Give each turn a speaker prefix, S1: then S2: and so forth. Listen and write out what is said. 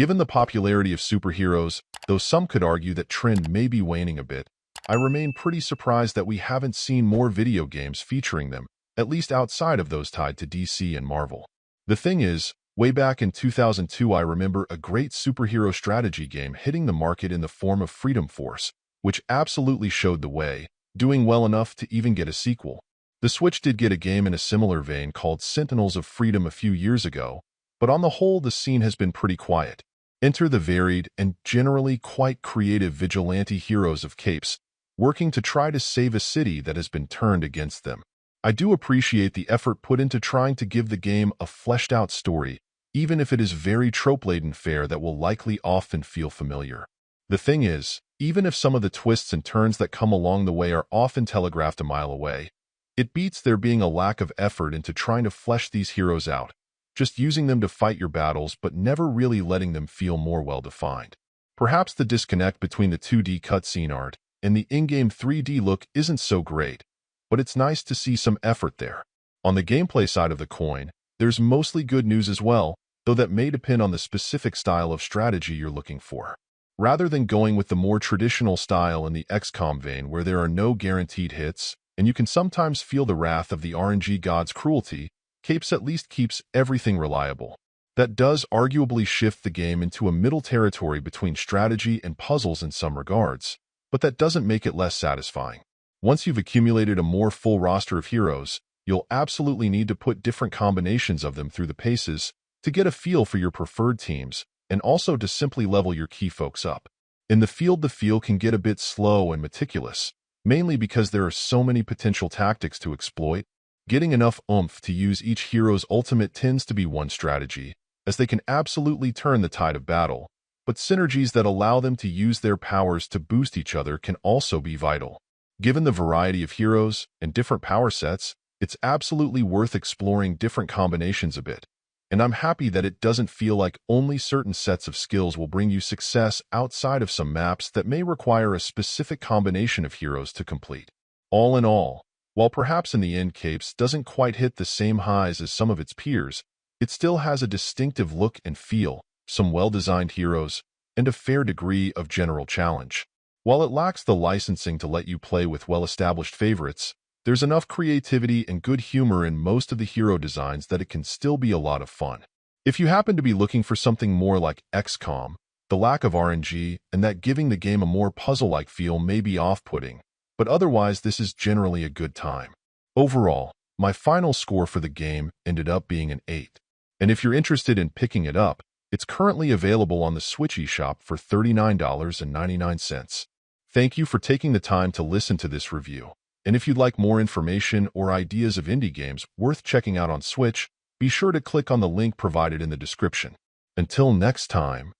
S1: Given the popularity of superheroes, though some could argue that trend may be waning a bit, I remain pretty surprised that we haven't seen more video games featuring them, at least outside of those tied to DC and Marvel. The thing is, way back in 2002 I remember a great superhero strategy game hitting the market in the form of Freedom Force, which absolutely showed the way, doing well enough to even get a sequel. The Switch did get a game in a similar vein called Sentinels of Freedom a few years ago, but on the whole the scene has been pretty quiet. Enter the varied and generally quite creative vigilante heroes of capes, working to try to save a city that has been turned against them. I do appreciate the effort put into trying to give the game a fleshed-out story, even if it is very trope-laden fare that will likely often feel familiar. The thing is, even if some of the twists and turns that come along the way are often telegraphed a mile away, it beats there being a lack of effort into trying to flesh these heroes out, just using them to fight your battles but never really letting them feel more well-defined. Perhaps the disconnect between the 2D cutscene art and the in-game 3D look isn't so great, but it's nice to see some effort there. On the gameplay side of the coin, there's mostly good news as well, though that may depend on the specific style of strategy you're looking for. Rather than going with the more traditional style in the XCOM vein where there are no guaranteed hits, and you can sometimes feel the wrath of the RNG god's cruelty, Capes at least keeps everything reliable. That does arguably shift the game into a middle territory between strategy and puzzles in some regards, but that doesn't make it less satisfying. Once you've accumulated a more full roster of heroes, you'll absolutely need to put different combinations of them through the paces to get a feel for your preferred teams, and also to simply level your key folks up. In the field can get a bit slow and meticulous, mainly because there are so many potential tactics to exploit. Getting enough oomph to use each hero's ultimate tends to be one strategy, as they can absolutely turn the tide of battle, but synergies that allow them to use their powers to boost each other can also be vital. Given the variety of heroes and different power sets, it's absolutely worth exploring different combinations a bit, and I'm happy that it doesn't feel like only certain sets of skills will bring you success outside of some maps that may require a specific combination of heroes to complete. All in all, while perhaps in the end Capes doesn't quite hit the same highs as some of its peers, it still has a distinctive look and feel, some well-designed heroes, and a fair degree of general challenge. While it lacks the licensing to let you play with well-established favorites, there's enough creativity and good humor in most of the hero designs that it can still be a lot of fun. If you happen to be looking for something more like XCOM, the lack of RNG and that giving the game a more puzzle-like feel may be off-putting, but otherwise this is generally a good time. Overall, my final score for the game ended up being an 8. And if you're interested in picking it up, it's currently available on the Switch eShop for $39.99. Thank you for taking the time to listen to this review. And if you'd like more information or ideas of indie games worth checking out on Switch, be sure to click on the link provided in the description. Until next time.